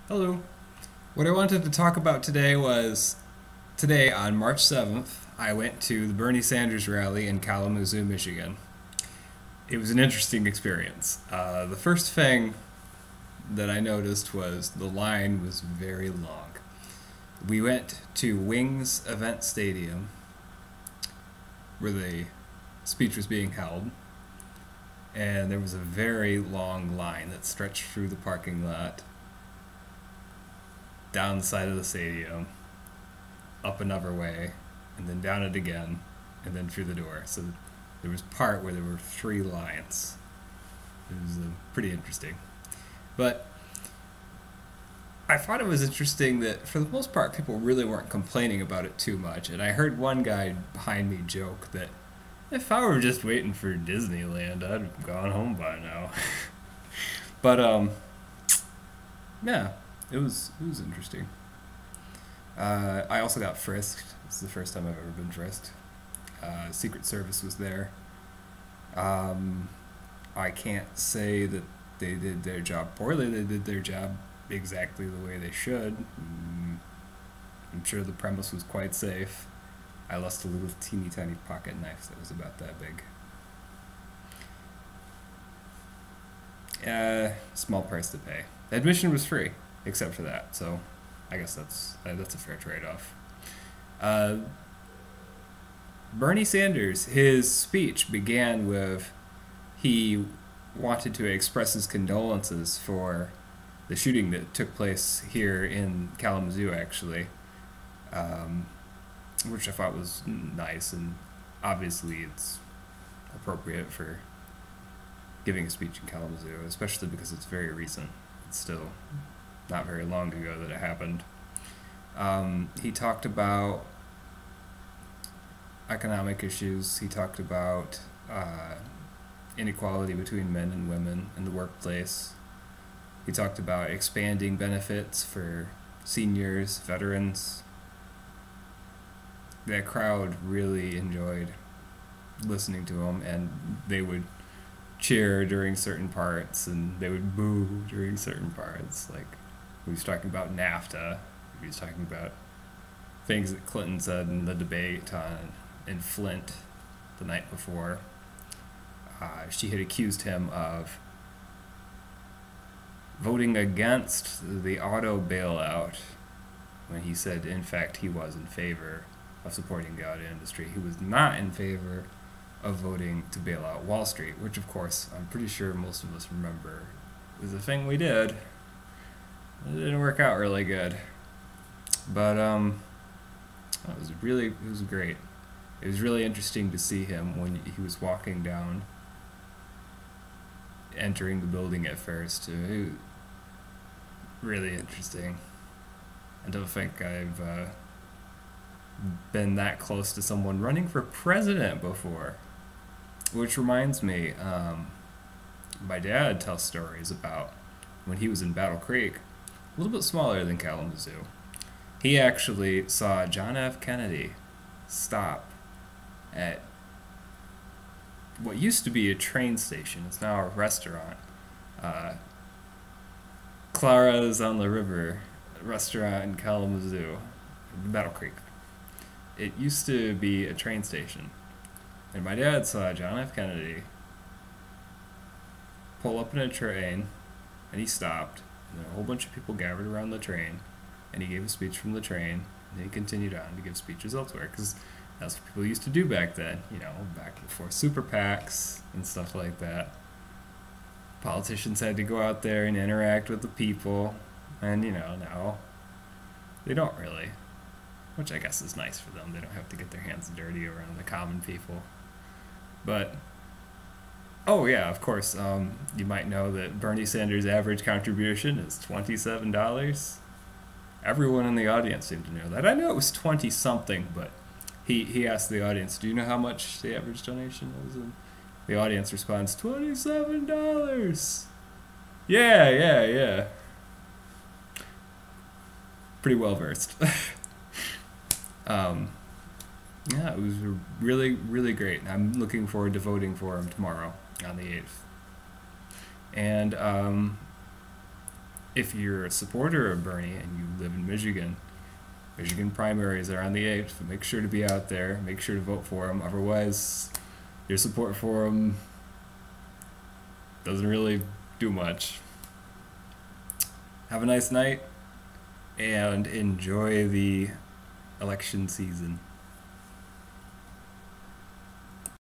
Hello. What I wanted to talk about today was today on March 7th, I went to the Bernie Sanders rally in Kalamazoo, Michigan. It was an interesting experience. The first thing that I noticed was the line was very long. We went to Wings Event Stadium where the speech was being held, and there was a very long line that stretched through the parking lot, down the side of the stadium, up another way, and then down it again, and then through the door. So there was part where there were three lines. It was pretty interesting. But I thought it was interesting that for the most part people really weren't complaining about it too much. And I heard one guy behind me joke that if I were just waiting for Disneyland, I'd have gone home by now. But yeah, it was interesting. I also got frisked. This is the first time I've ever been frisked. Secret Service was there. Um, I can't say that they did their job poorly. They did their job exactly the way they should. I'm sure the premise was quite safe. I lost a little teeny tiny pocket knife that was about that big. Small price to pay. Admission was free, except for that. So, I guess that's a fair trade-off. Uh, Bernie Sanders, his speech began with he wanted to express his condolences for the shooting that took place here in Kalamazoo, actually, um, which I thought was nice, and obviously it's appropriate for giving a speech in Kalamazoo, especially because it's very recent. It's still not very long ago that it happened. He talked about economic issues. He talked about inequality between men and women in the workplace. He talked about expanding benefits for seniors, veterans. That crowd really enjoyed listening to him, and they would cheer during certain parts and they would boo during certain parts. Like, he was talking about NAFTA. He was talking about things that Clinton said in the debate in Flint the night before. She had accused him of voting against the auto bailout when he said, in fact, he was in favor of supporting the auto industry. He was not in favor of voting to bail out Wall Street, which, of course, I'm pretty sure most of us remember was a thing we did. It didn't work out really good. But it was great. It was really interesting to see him when he was walking down, entering the building at first. It was really interesting. I don't think I've been that close to someone running for president before. Which reminds me, my dad tells stories about when he was in Battle Creek, a little bit smaller than Kalamazoo. He actually saw John F. Kennedy stop at what used to be a train station. It's now a restaurant. Uh, Clara's on the River restaurant in Kalamazoo, Battle Creek. It used to be a train station. And my dad saw John F. Kennedy pull up in a train, and he stopped. And a whole bunch of people gathered around the train, and he gave a speech from the train, and he continued on to give speeches elsewhere, because that's what people used to do back then, back before super PACs and stuff like that. Politicians had to go out there and interact with the people, and, now they don't really, which I guess is nice for them. They don't have to get their hands dirty around the common people. But, oh yeah, of course, you might know that Bernie Sanders' average contribution is $27. Everyone in the audience seemed to know that. I know it was 20 something, but he asked the audience, do you know how much the average donation was? And the audience responds, $27. Yeah, yeah, yeah. Pretty well versed. Yeah, it was really, really great. I'm looking forward to voting for him tomorrow on the 8th. And if you're a supporter of Bernie and you live in Michigan, Michigan primaries are on the 8th. Make sure to be out there. Make sure to vote for him. Otherwise, your support for him doesn't really do much. Have a nice night and enjoy the election season.